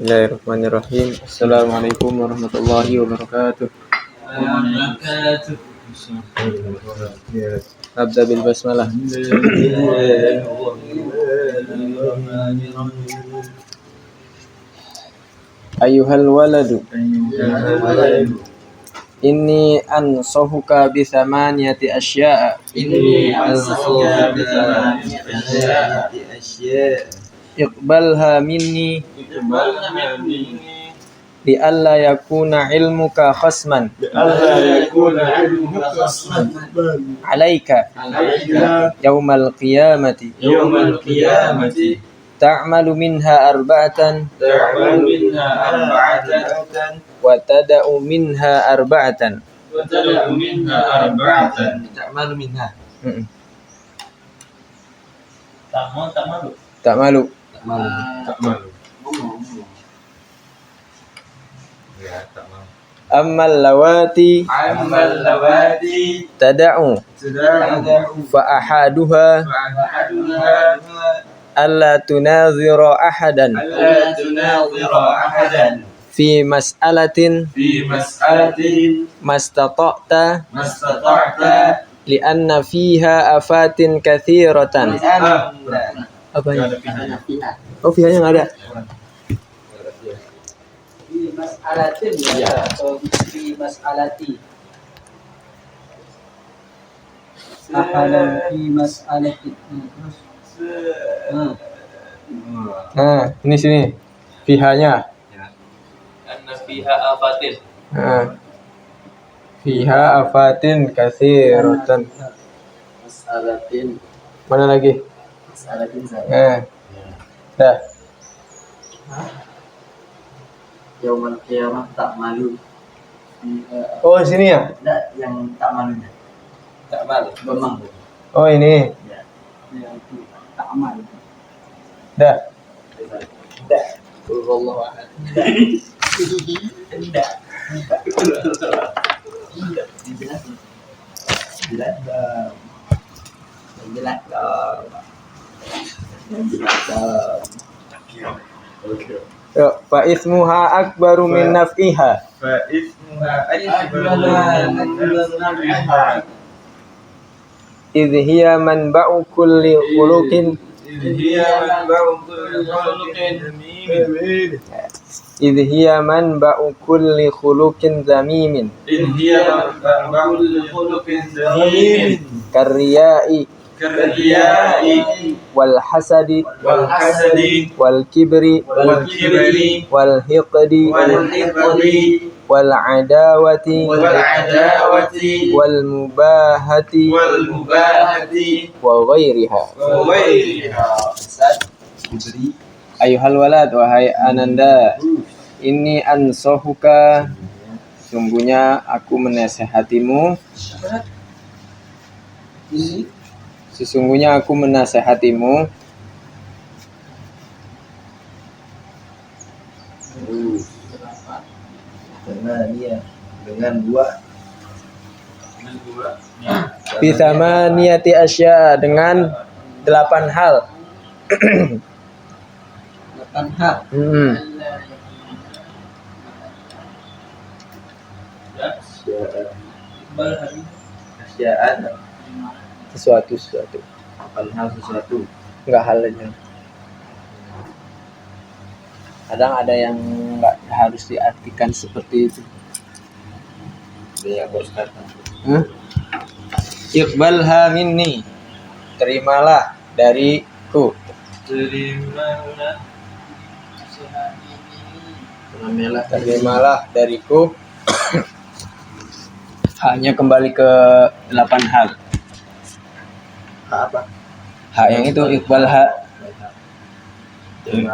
Bismillahirrahmanirrahim. Assalamualaikum warahmatullahi wabarakatuh. Abda bil basmalah. Ayuhal waladu, inni ansahuka bi thamaniyati asya'a. Iqbalha minni li alla yakuna ilmuka khasman alaika yaumal qiyamati ta'malu minha arba'atan wa tada'u minha arba'atan. Ta'malu minha. Ta'malu. Ya, ta'malu. Ammal lawati tada'u fa ahaduha alla tunazira ahadan fi mas'alatin mastata'ta li'anna fiha afatin katsiratan. Apanya? Oh, pihanya nggak ada. Fi mas'alatin ya, atau fi mas'alati. Ahalan fi mas'alati. Nah, ini sini. Pihanya. Anna fiha afatin. Nah. Fiha afatin katsiratan. Mas'alatin. Mana lagi? Mas'alatin saya. Dah. Yaumal qiyamah tak malu. Oh, sini ya? Enggak, yang tak malunya. Tak malu. Bemang. Oh, ini. Ya. Yang itu tak malu. Dah. Enggak. Wallahu ahad. Enggak. Yuk, fa ismuha akbaru min naf'iha. Idh hiya manba'u kulli khuluqin zamimin. Karriya'i wal hasadi wal kibri wal hiqdi wal adawati wal mubahati wa ghairiha. Ayuhal walad, wahai ananda, ini ansohuka, sungguhnya aku menasehatimu. Sesungguhnya aku menasehatimu. Dengan dua Bithamaniyati asya, dengan 8 hal. 8 hal. Asya'an. Sesuatu. 8 hal sesuatu. Enggak hal aja. Kadang ada yang enggak harus diartikan seperti itu. Dia bos kata. Iqbalha minni, terimalah dariku. Terimalah dariku. Hanya kembali ke 8 hal. Apa? Hak yang itu iqbalha.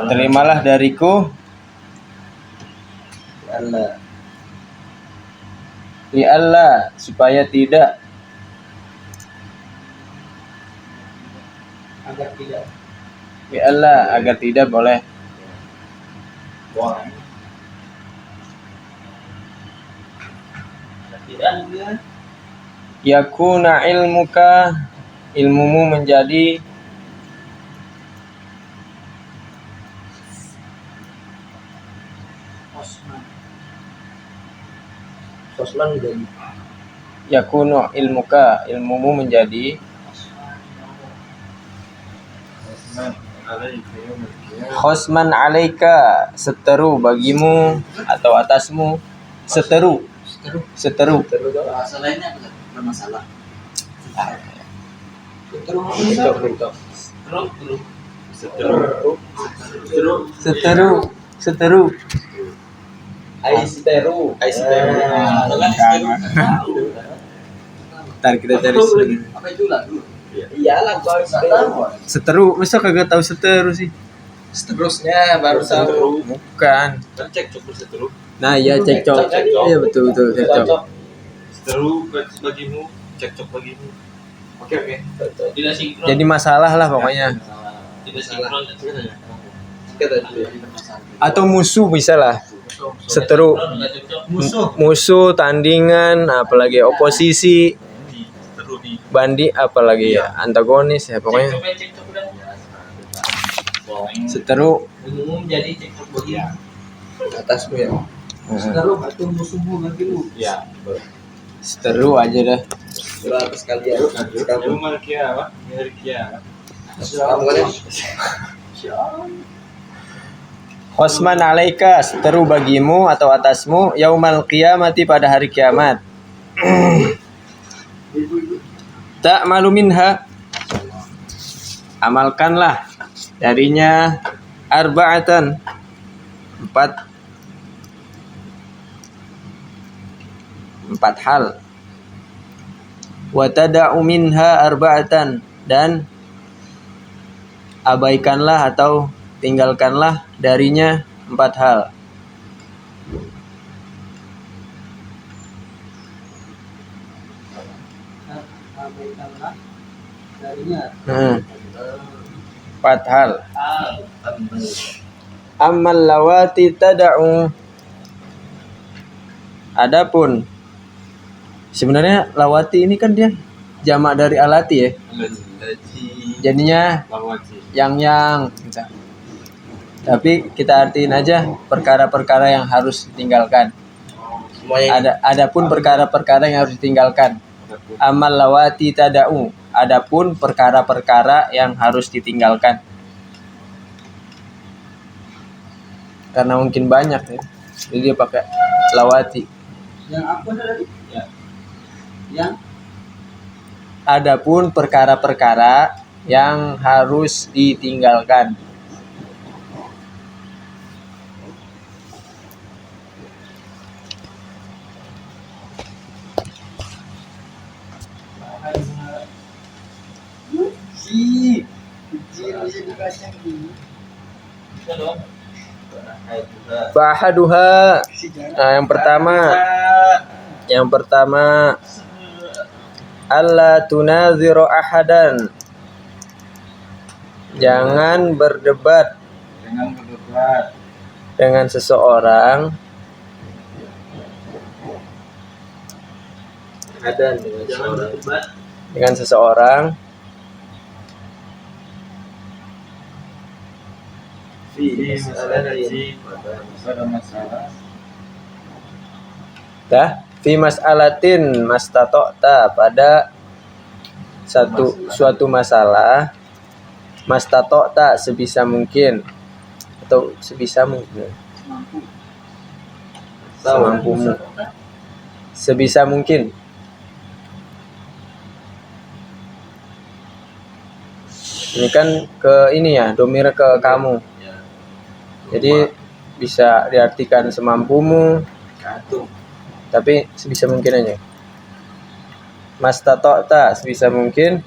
Terimalah dariku. Allah. Li Allah, supaya tidak Agar tidak. li Allah, agar tidak boleh Buang. yakuna ilmuka, ilmumu menjadi Osman jadi Yakunu ilmuka, ilmumu menjadi. Khosman alaika, seteru bagimu atau atasmu. Seteru. bahasa lainnya apa? Bermasalah. Seteru. Aisteru. Ntar kita cari. Apa itu lah dulu? Iyalah gua tahu. Seteru, masa kagak tahu seteru sih? Seterusnya baru tahu. Bukan. Kan cekcok berseteru. Nah, iya cekcok. Iya betul cekcok. Seteru bagimu, cekcok bagimu. Oke. Tidak sinkron. Jadi masalah lah pokoknya. Tidak sinkron. Atau musuh bisa lah. Seteru. Musuh, tandingan, apalagi oposisi, Seteru nih. bandi, apalagi ya antagonis ya pokoknya. Seteru. Umum jadi cekcok bagi Atasku ya. seteru atau musuhmu bagimu. Ya. Seteru aja dah. Berapa sekali ya? Kamu mau apa? Hari kiamat. Khosman alaika, seteru bagimu atau atasmu yaumal qiyamati pada hari kiamat. Tak malu minha, amalkanlah darinya arba'atan, empat hal. Wa tada'u minha arba'atan, dan abaikanlah atau tinggalkanlah darinya 4 hal. Abaikanlah darinya 4 hal. Ammal lawati tada'u, adapun sebenarnya lawati ini kan dia jamak dari alati ya. Jadinya yang gitu. Tapi kita artiin aja perkara-perkara yang harus ditinggalkan. Adapun perkara-perkara yang harus ditinggalkan. Amal lawati tada'u, adapun perkara-perkara yang harus ditinggalkan. Karena mungkin banyak ya. Jadi dia pakai lawati. yang apa tadi? Yang Adapun perkara-perkara yang harus ditinggalkan. bisa dibaca ini. Bahaduha. Nah, yang pertama alla tunaziru ahadan, jangan berdebat dengan seseorang fi mas'alatin mastata'ta, pada suatu masalah, mastata'ta sebisa mungkin atau sebisa mungkin, semampumu, sebisa mungkin. Ini kan ke ini ya, domir ke kamu. Jadi bisa diartikan semampumu, tapi sebisa mungkin aja. Mastata'ta sebisa mungkin,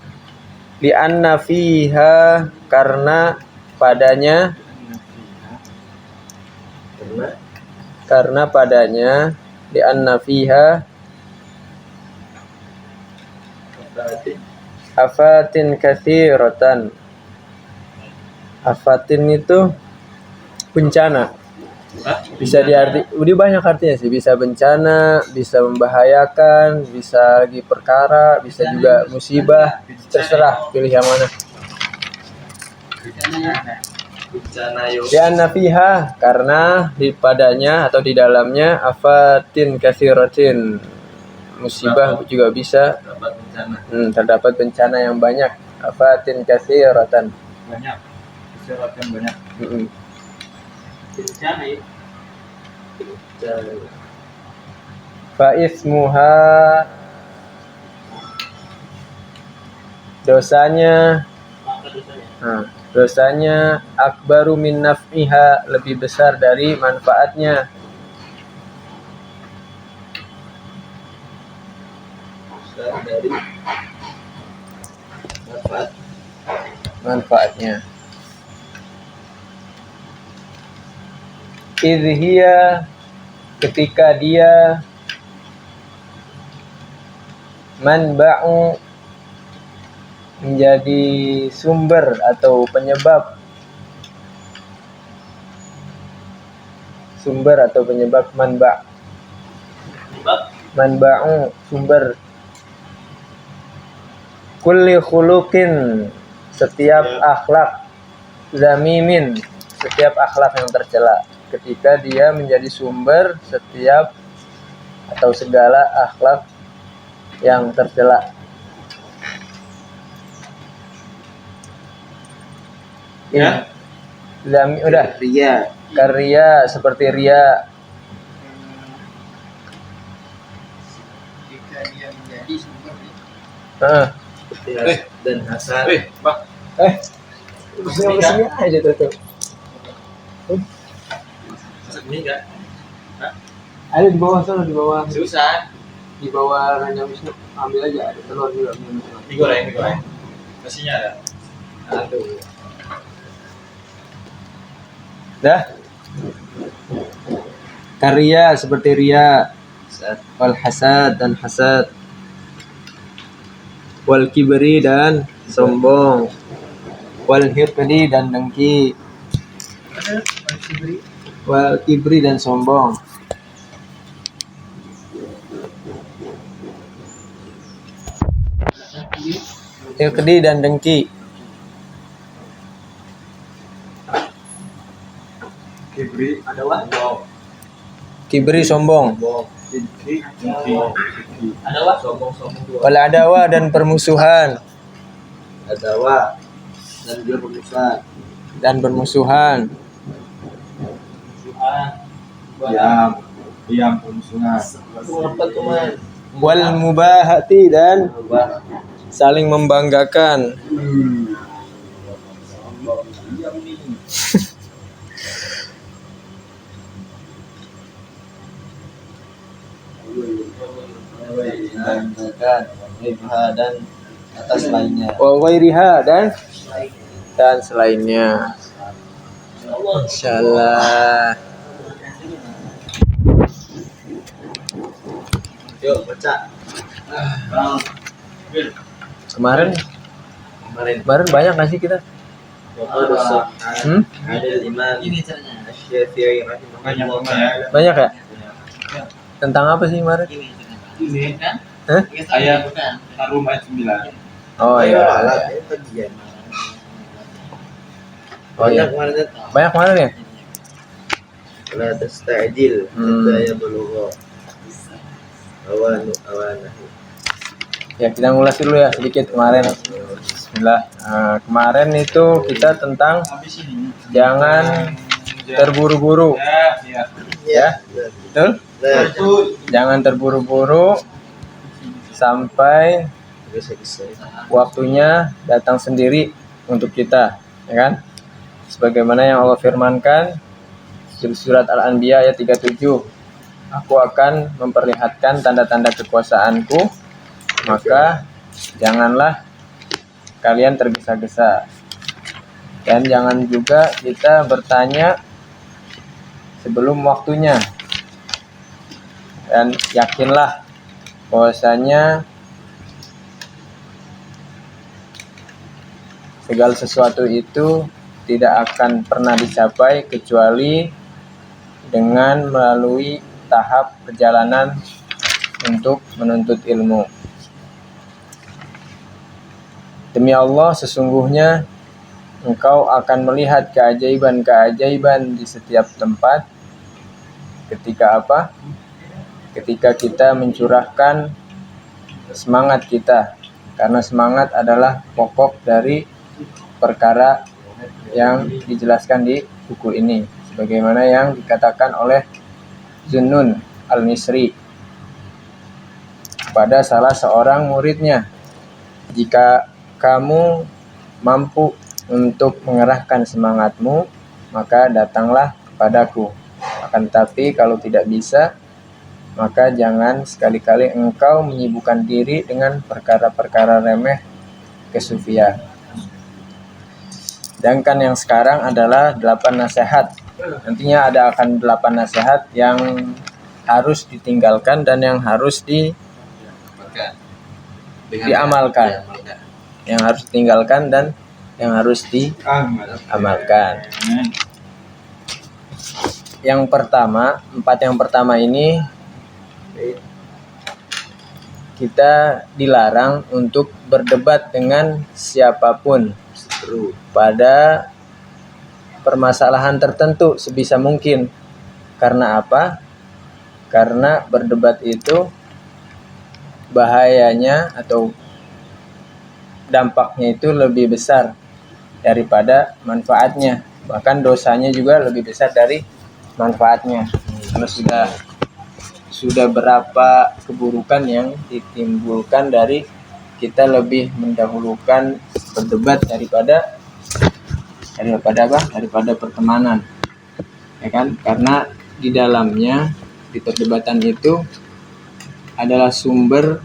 li'anna fiha karena padanya li'anna fiha afatin katsiratan. Afatin itu bencana. Bisa diarti, udah banyak artinya sih. Bisa bencana, bisa membahayakan, bisa lagi perkara, bisa juga musibah. Terserah pilih yang mana. bencana yo. Lianna fiha, karena di padanya atau di dalamnya afatin katsiratin, musibah juga bisa Dapat bencana terdapat bencana yang banyak. Afatin katsiratan. banyak. Kesehatan banyak. Bencana ya. Fa ismuha, dosanya Maka dosanya. dosanya akbaru min naf'iha, lebih besar dari manfaatnya. Besar dari Manfaatnya. Idhiya, ketika dia manba'u, menjadi sumber atau penyebab manba', manba'u, sumber, kulli khuluqin, setiap akhlak, zamimin, setiap akhlak yang tercela. Ketika dia menjadi sumber setiap atau segala akhlak yang tercela. Ya. Udah. Ria. Karya, seperti ria. Jika dia menjadi sumber dan hasad. Bang. Kesini aja tuh. Ini enggak? Ada di bawah sana, di bawah Susah. Raja Wisnu. Ambil aja, ada telur juga. Digoreng. Nasinya ada. Aduh. Dah. Karya seperti ria, wal hasad dan hasad, wal kibri dan sombong, wal hiqdi dan dengki, wal kibri dan sombong. Hiqdi dan dengki. Kibri ada wah. Kibri sombong. Ada wah sombong dua. Wal adawa dan permusuhan. Adawa dan dia bermusuhan. Permusuhan. Diam permusuhan. Apa tuh man? Wal mubahati dan saling membanggakan. Dan atas lainnya. Wa ghairiha dan selainnya. Insyaallah. Yuk baca. Kemarin banyak nggak sih kita? Ada iman. Ini caranya. Asy-Syafi'i rahimahullah. Banyak ya? Tentang apa sih kemarin? Ini kan? Hah? Ayat bukan. Ar-Rum ayat 9. Oh iya. Oh iya. Banyak kemarin ya? La tasta'jil hatta yablugha awanah. Ya, kita ngulas dulu ya sedikit kemarin. Bismillah. Kemarin itu kita tentang jangan terburu-buru. Ya, betul? Jangan terburu-buru sampai waktunya datang sendiri untuk kita, ya kan? Sebagaimana yang Allah firmankan di surat Al-Anbiya ayat 37. Aku akan memperlihatkan tanda-tanda kekuasaanku, maka janganlah kalian tergesa-gesa. Dan jangan juga kita bertanya sebelum waktunya. Dan yakinlah bahwasanya segala sesuatu itu tidak akan pernah dicapai kecuali dengan melalui tahap perjalanan untuk menuntut ilmu. Demi Allah, sesungguhnya engkau akan melihat keajaiban-keajaiban di setiap tempat. Ketika apa? Ketika kita mencurahkan semangat kita, karena semangat adalah pokok dari perkara yang dijelaskan di buku ini, sebagaimana yang dikatakan oleh Zunnun al-Misri pada salah seorang muridnya, jika kamu mampu untuk mengerahkan semangatmu, maka datanglah kepadaku. Akan tetapi kalau tidak bisa, maka jangan sekali-kali engkau menyibukkan diri dengan perkara-perkara remeh kesufian. Sedangkan yang sekarang adalah 8 nasihat. Nantinya akan 8 nasihat yang harus ditinggalkan dan yang harus diamalkan. Yang harus ditinggalkan dan yang harus diamalkan. Yang pertama, 4 yang pertama ini kita dilarang untuk berdebat dengan siapapun pada permasalahan tertentu sebisa mungkin. Karena apa? Karena berdebat itu bahayanya atau dampaknya itu lebih besar daripada manfaatnya. Bahkan dosanya juga lebih besar dari manfaatnya. Karena sudah berapa keburukan yang ditimbulkan dari kita lebih mendahulukan berdebat daripada pertemanan, ya kan? Karena di dalamnya, di perdebatan itu adalah sumber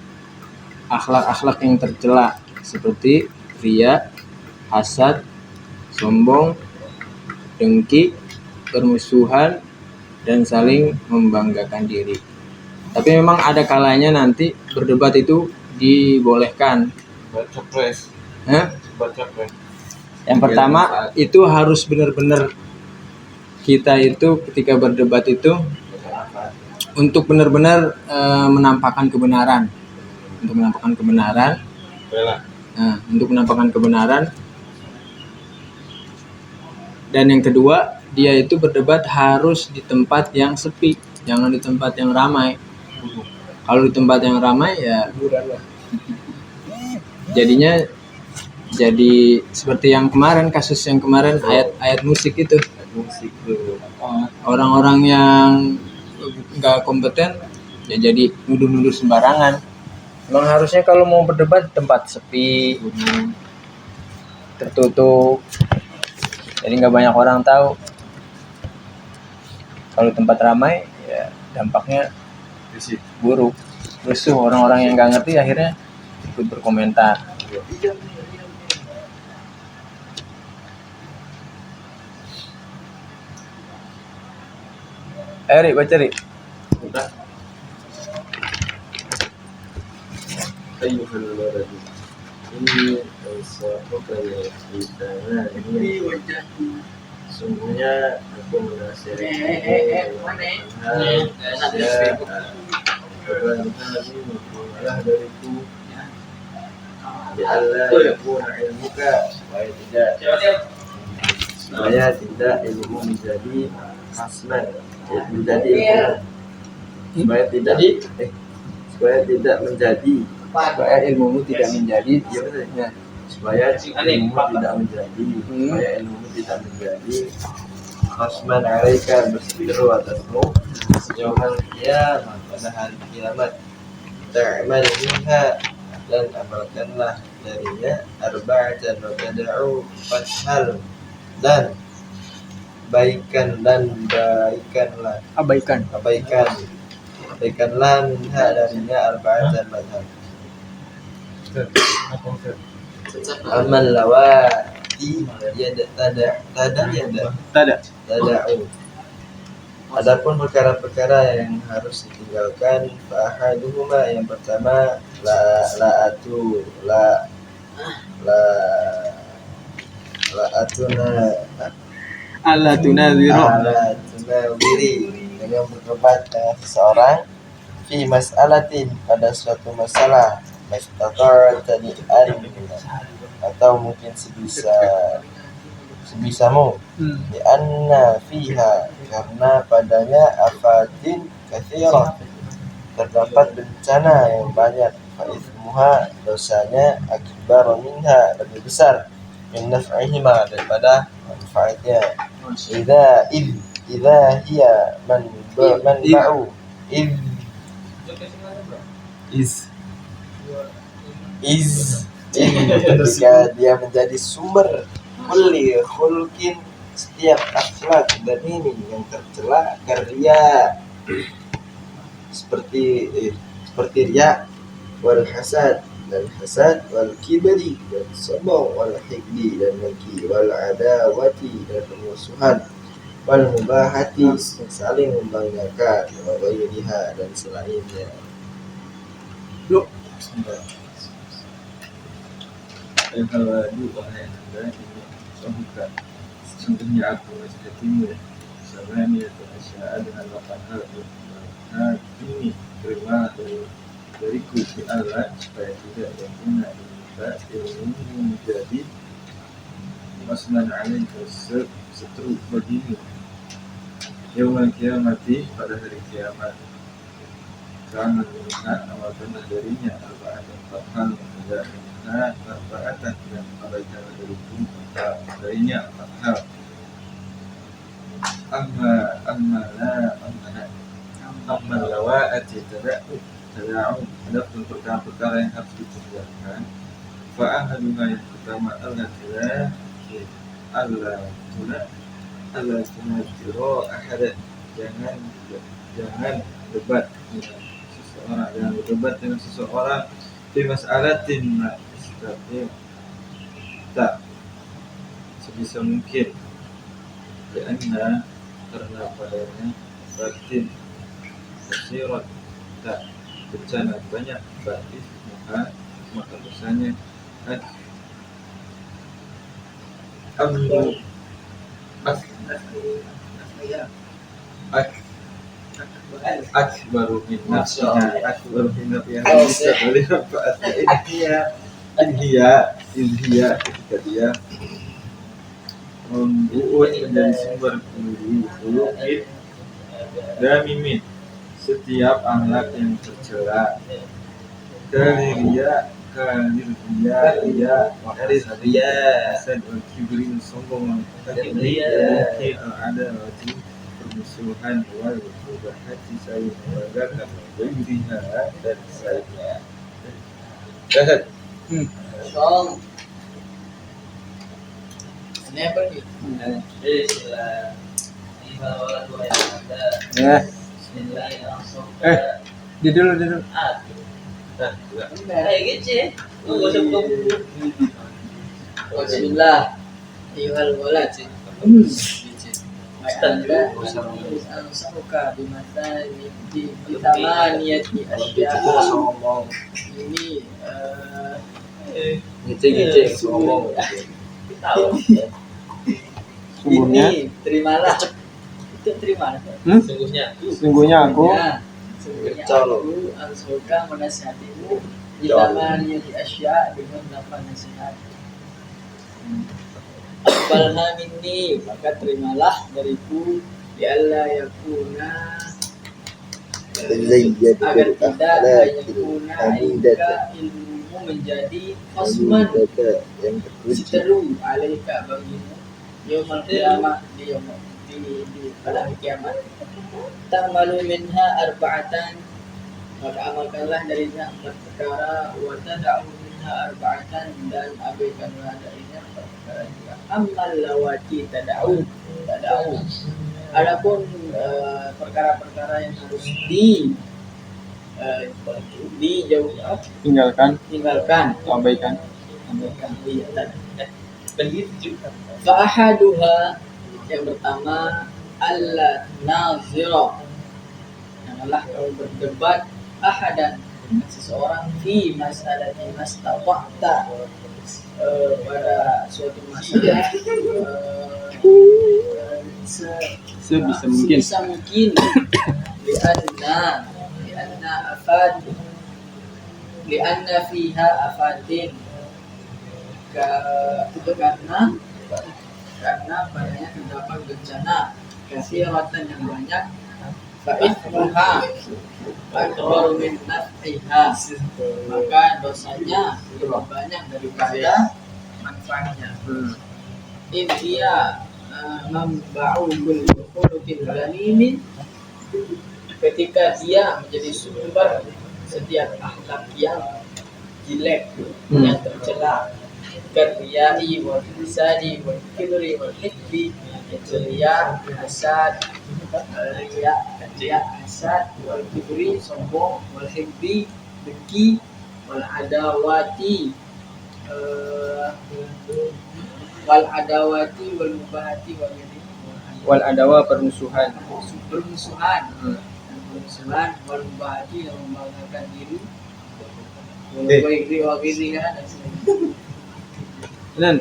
akhlak-akhlak yang tercela seperti riya, hasad, sombong, dengki, permusuhan, dan saling membanggakan diri. Tapi memang ada kalanya nanti berdebat itu dibolehkan. Yang pertama itu harus benar-benar kita itu ketika berdebat itu untuk benar-benar menampakkan kebenaran. Untuk menampakkan kebenaran. Dan yang kedua, dia itu berdebat harus di tempat yang sepi, jangan di tempat yang ramai. Kalau di tempat yang ramai ya jadinya jadi seperti yang kemarin, kasus yang kemarin, ayat musik itu. Orang-orang yang nggak kompeten ya jadi nuduh-nuduh sembarangan. Memang harusnya kalau mau berdebat tempat sepi, tertutup, jadi nggak banyak orang tahu. Kalau tempat ramai ya dampaknya buruk, rusuh, orang-orang yang nggak ngerti akhirnya ikut berkomentar. Rik, baca Rik. Ini sungguhnya aku menasihatilah dariku ya Allah yakuna ilmuka supaya tidak ilmu menjadi hasman, menjadi ilmu supaya tidak menjadi Supaya ilmumu tidak menjadi supaya ilmu tidak menjadi khasman alaika, berseteru atasmu yaumal qiyamah, pada hari kiamat. Ta'mal minha, dan amalkanlah darinya arba'atan wa tad'u fathal, dan abaikanlah minha darinya arba'atan fathal. Amal lawati tada'u. Adapun perkara-perkara yang harus ditinggalkan, fa'ahaduhuma, yang pertama ala tunawiri, dengan berdebat dengan seseorang fi mas'alatin, pada suatu masalah, mastata'ta li'an, atau mungkin sebisa sebisamu. Lianna fiha, karena padanya afatin katsirah, terdapat bencana yang banyak. Fa'ithmuha, dosanya akbar minha, lebih besar, min naf'ihima, daripada manfaatnya. Idza hiya manba'u jika dia menjadi sumber kulli khulqin, setiap akhlak dan ini yang tercela, karya seperti riya, wal hasad dan hasad, wal kibri dan sombong, wal hikdi dan dengki, wal adawati dan permusuhan, wal mubahati saling membanggakan, wa ghairiha dan selainnya. Al-Hawadu wahai anda ini sungguhkan, sesungguhnya aku menjadimu Samania Tuhan dengan 8 hal. Nah ini terima dariku si Allah, supaya tidak yakuna kita ilmu menjadi masnan alaika, seteru bagimu yaumul kiamati, pada hari kiamat. Karena melihat awal pernah darinya arba'atan, 4 hal, tidak melihat arba'atan, dan abaikan dariku darinya 4 hal. Amma lawa'ati tada'u, adapun perkara-perkara yang harus dikerjakan. Fa'ahaduha, yang pertama Allah tunajiro ahadan, jangan debat dengan seseorang, jangan berdebat dengan seseorang fi mas'alatin tak sebisa mungkin, karena padanya batin kasirat, tak bencana banyak, batis maka dosanya akbaru min nafsiha, bisa boleh manfaatnya. Inhiya ketika dia membuat menjadi sumber kulukin dan mimin setiap akhlak yang tercela. Kaliria hasad wal kibri, sombong, mungkin ada wajib permusuhan, wal mubahati saling membanggakan, wajibnya dan selainnya. Song. Ini apa nih? Ya. Bismillahirrahmanirrahim. Di dulu. Bismillah. Ayuhal walad. Anda suka bimata di tamaniyati asya. Ini Ngomong Sungguhnya, ini terimalah. Itu terimalah. sungguhnya aku Sungguhnya aku suka menasihatimu di tamaniyati asya, dengan 8 nasihat. Balha minni, maka terimalah dariku, ya Allah yakuna, agar tidak yakuna alaika, ilmumu menjadi khasman, seteru alaika bagimu, yaumul qiyamah, di pada hari kiamat. Ta'malu minha arba'atan, maka amalkanlah darinya 4 perkara, wa tada'u minha arba'atan, dan abaikanlah darinya 4 perkara juga. Ammal lawati tada'u. Adapun perkara-perkara yang harus dijauhkan, tinggalkan, abaikan. Fa'ahaduha, yang pertama, Allah nazira, janganlah kau berdebat ahadan, dengan seseorang, fi mas'alati mastata'ta, pada suatu masalah, Sebisa mungkin. lianna fiha afatin, itu karena karena padanya terdapat bencana kathiratan yang banyak. Fa'ithmuha akbaru min naf'iha, maka dosanya lebih banyak daripada manfaatnya. In dia membau khuluqin ghanimin, ketika dia menjadi sumber setiap akhlak yang jelek, yang tercela, kariyai wal hisadi wal kibri wal hikbi, riya, hasad, hasad wal kibri, sombong, wal hikbi, dengki, wal adawati, wal mubahati Wal adawa permusuhan. permusuhan, wal mubahati yang membanggakan diri, wal ghairi kan. Nan,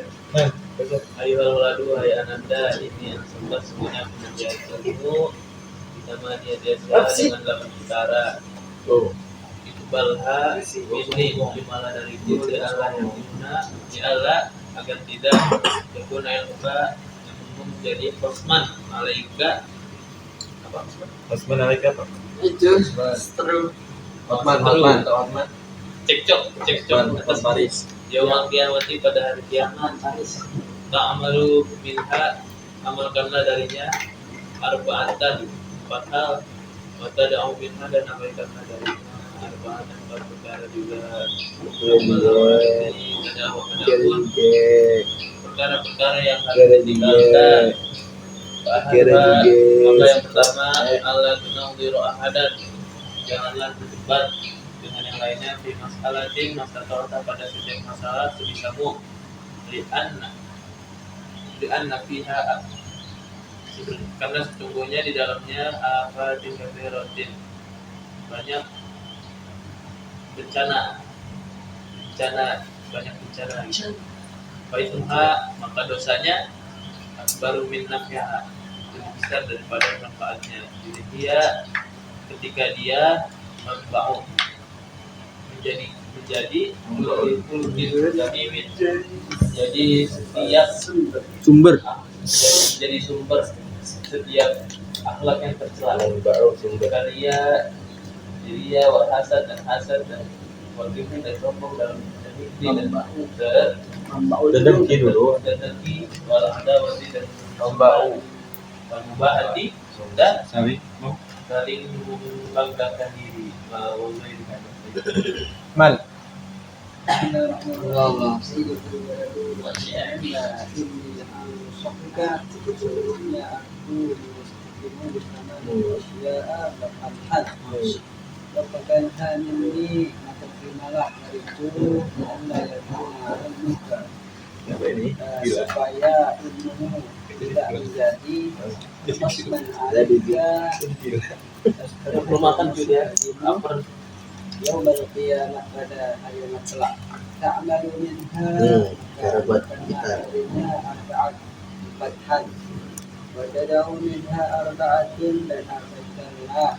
Ayuhal waladu hai ananda, ini yang sempat semuanya menjadikanmu sama dia dengan 8 perkara. Itu balha ini malah dari diri Allah yang guna di Allah agar tidak berguna yang ubah yang menjadi osman malaikat apa Osman alaika apa? Itu terus Hotman. cekcok atas Paris. yaumul kiamati pada hari kiamat. Tak amalu minha, amalkanlah darinya arba'atan 4 hal, mata da'u minha dan amalkanlah darinya arba'atan 4 perkara juga. Perkara-perkara yang harus ditinggalkan. Maka yang pertama, Allah tunaudiru ahadan, janganlah berdebat dengan yang lainnya di masalatin masalah pada setiap masalah sebisamu. Li'anna fiha, karena sesungguhnya di dalamnya afatin kathiratin, banyak bencana, banyak bencana. Faituha, maka dosanya baru min nafyaha, lebih besar daripada manfaatnya. Jadi dia ketika dia membangun menjadi setiap Sumber. jadi sumber setiap akhlak yang tercela. Karya diriya wal hasad dan wal kibri dan sombong dalam dan Dengki dulu. dan dengki wal adawati dan wal mubahati dan Saling mau saling membanggakan diri. Man. Lepakan ini maka terimalah dariku anda yang muka apa ini? Gila. supaya ilmumu tidak menjadi masman alika Belum makan juga. Lapar. yaum al-qiyamah pada hari kelak. Ta'malu minha cara buat kita. darinya arba'at 4 hal. Wa tada'u minha arba'atin dan arba'atanlah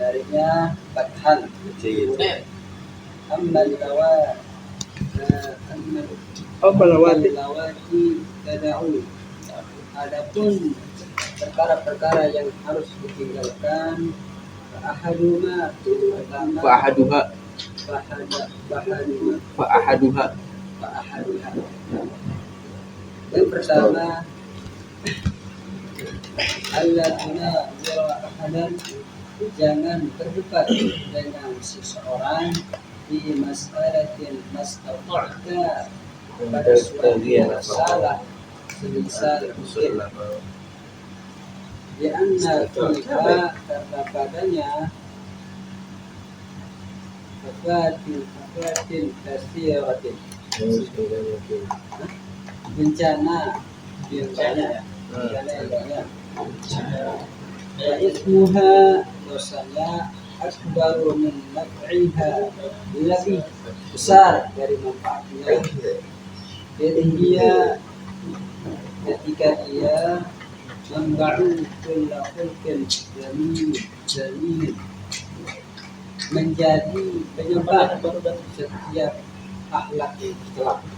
darinya 4 hal. Amma lawati tada'u, adapun perkara-perkara yang harus ditinggalkan, ahaduha pertama, yang pertama alladzina zira ahadan, jangan berdebat dengan seseorang di mas'alatin mastata'ta, pada suatu masalah semisal mungkin. Di anna fiha, karena padanya afatin kasiratin, bencana yang banyak. Ya ismuha, dosanya akbaru min naf'iha, lebih besar dari manfaatnya. Jadi dia ketika dia membau kulla khulqin jamil, menjadi penyebab setiap akhlaki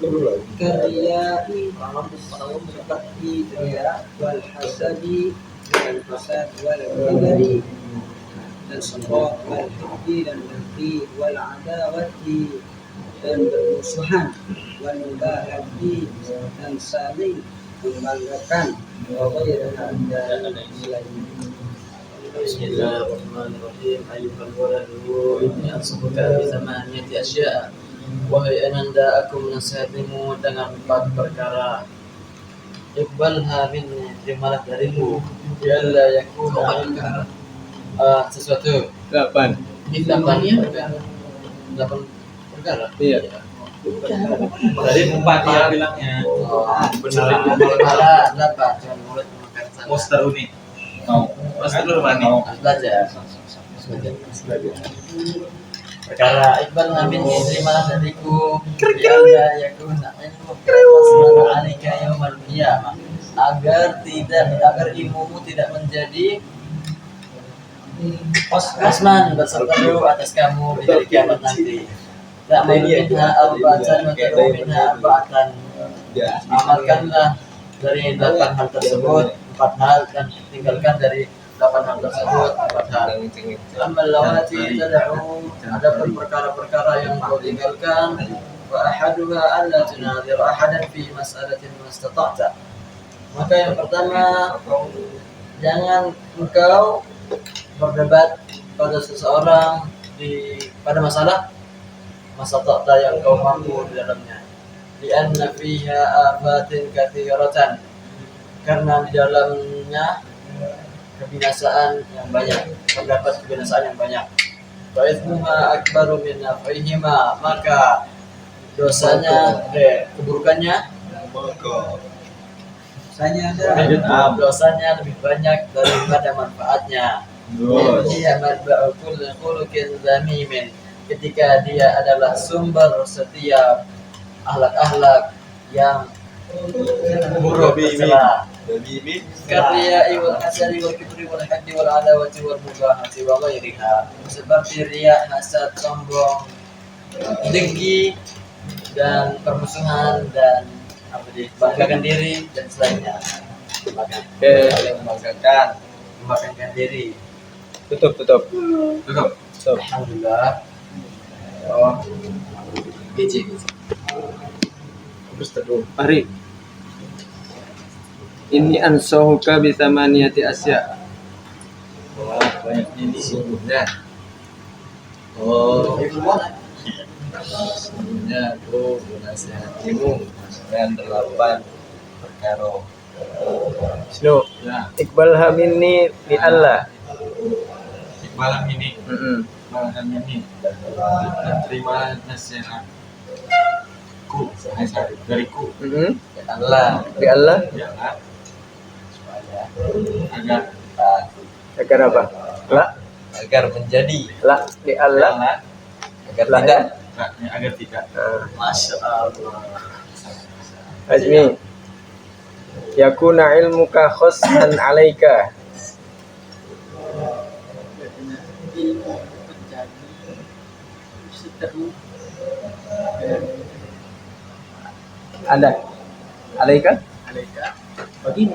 Dulu lagi. karyai seperti riya wal hasadi wal fasad wal kibri dan sombong wal hikdi dan dengki wal adawati dan bermusuhan wal mubahati dan saling membanggakan wa ghairiha dan lainnya. Bismillahirrahmanirrahim. Ayyuhal waladu inni ansubuka bi thamaniyati asya'. Wahai ananda, aku menasihatimu dengan 4 perkara. Iqbalha minni, terimalah dariku. Bialla yakuna sesuatu. 8. 8 perkara. 8 perkara. Iya. Tadi 4 dia bilangnya. Benar. Perkara dapat jangan mulut memakan sana. Monster unik. Mau. Monster dulu mani. Harus belajar. Perkara Iqbal namin terimalah dariku. Bialla yakuna ilmu alika yaumal qiyamah. Agar ilmumu tidak menjadi Osman berseteru atas kamu di hari kiamat nanti. Tak minha arba'atan wa ta'u minha arba'atan. Amalkanlah dari 8 hal tersebut 4 hal dan tinggalkan dari 8 hal tersebut 4 hal. Amal lawati tad'u, adapun perkara-perkara yang kau tinggalkan, wa ahaduha alla tunadhir ahadan fi mas'alatin mastata'ta. Maka yang pertama, jangan engkau berdebat pada seseorang pada masalah mastata'ta yang kau mampu di dalamnya. Lianna fiha afatin katsiratan, karena di dalamnya kebinasaan yang banyak, terdapat kebinasaan yang banyak. Wa itsmuha akbaru min naf'ihima, maka dosanya keburukannya dosanya lebih banyak daripada manfaatnya. Dia madba'u kulli khuluqin dzamimin, ketika dia adalah sumber setiap akhlak-akhlak yang buruk tercela. Karya wal hasadi wal kibri wal haddi wal adawati wal mubahati wa ghairiha, seperti riya, hasad, sombong, dengki dan permusuhan dan banggakan diri dan selainnya. Membanggakan diri. Tutup. Alhamdulillah. Oh, gizi. Terus teduh. Mari. Ini ansahuka bi thamaniyati asya'. Wah, banyak ini sungguhnya. Oh, sungguhnya aku menasihatimu dengan 8 perkara. Sno. Ya, Iqbalha minni li Allah. Malam ini. Malam ini. Dan terima nasihatku dariku. Allah. Li Allah. Jangan Agar Agar apa? La. agar menjadi La. Li Allah. agar La. tidak. agar tidak. Masya Allah. Azmi. Yakuna ilmuka khossan alaika. Anda. Alaika? Begini.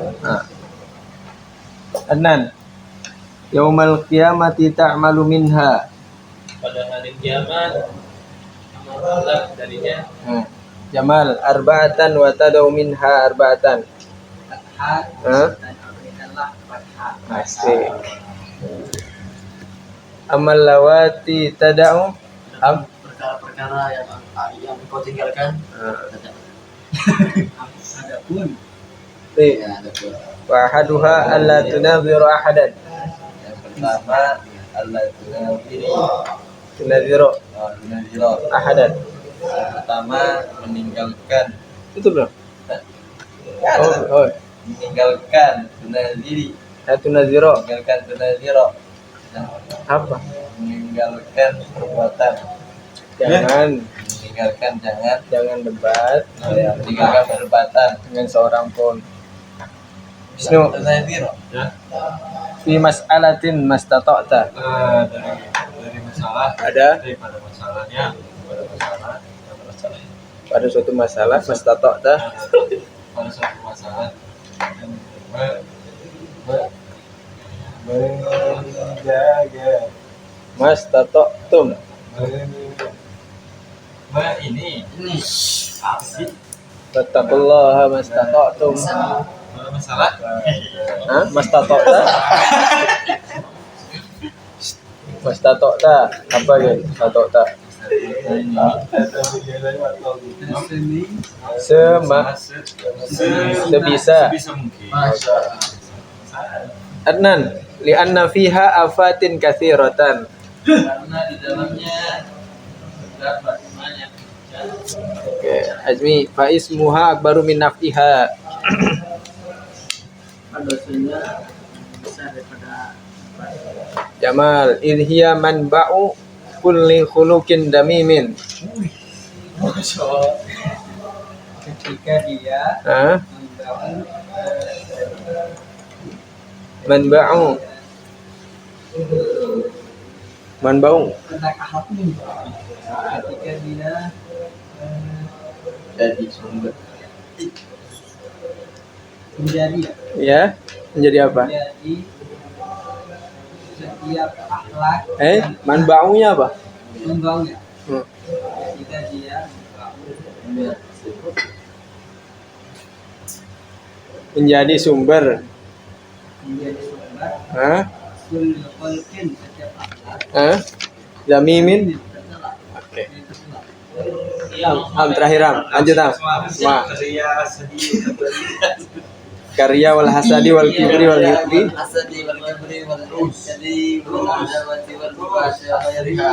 Adnan. Yaumal qiyamati ta'malu minha. Pada hari kiamat amalanlah darinya Jamal arba'atan wa tadau minha arba'atan. Fathah dan berikanlah fathah. Asik. Amal lawati tadau perkara-perkara yang kau tinggalkan. Adapun Ya, ada pun. wa ahaduha alla tunadhiru ahadan. Yang pertama Allah Tunadhiru tunadhiro. ahadan. Yang pertama meninggalkan Itu belum? Oh, meninggalkan tunadhiri, tunadhiru meninggalkan tunadhiro. apa? Meninggalkan perbuatan, Jangan jangan debat meninggalkan perbuatan. dengan seorang pun. Wisnu, Tunadhiro. fi mas'alatin mastata'ta. Dari masalah Ada daripada masalahnya pada masalah pada suatu masalah mastata'ta pada suatu masalah dan menjaga mastata'tum ini asik fattaqullaha mastata'tum. masalah Hah? Mastata'ta? Mastata'ta apa gitu? Mastata'ta sebisa. sebisa mungkin. Adnan, li'anna fiha afatin katsiratan. Karena di dalamnya terdapat banyak Oke, Azmi, fa ismuha akbaru min naf'iha. dosanya besar daripada Jamal, idhiya manba'u kulli khuluqin damimin. ketika dia Hah? membangun Manba'u tentang akhlak ini ketika dia Jadi sumber menjadi ya, menjadi apa? menjadi setiap akhlak Manba'unya apa? membangunnya Hmm. ketika dia membangun Menjadi sumber. menjadi sumber Hah? kullu khalqin setiap akhlak Hah? Damimin. tercela Oke. tercela. Am terakhir Am. Lanjut Am. Ma. Karya wal hasadi wal kibri wal hikri. Hasadi wal kibri wal hikri wal adawati wal bukasya wa yariha.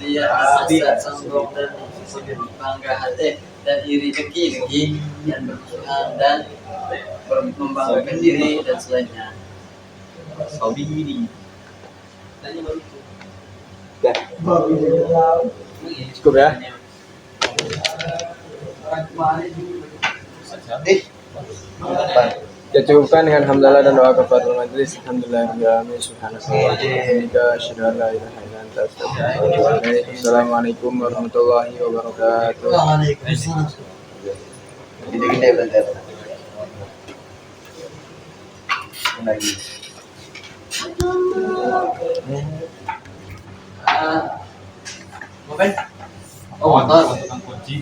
Dia hasad sombong dan bangga hati dan iri dengki dan bermusuhan dan membanggakan diri dan selainnya. Sabiri. Dah. Cukup ya. Kita cukupkan dengan hamdalah dan doa kepada majelis. Alhamdulillahirrahmanirrahim. Subhanallah. Assalamualaikum warahmatullahi wabarakatuh. Waalaikumsalam. Gede-gede belajar. Lagi. Ngapain? Oh, tukang kunci.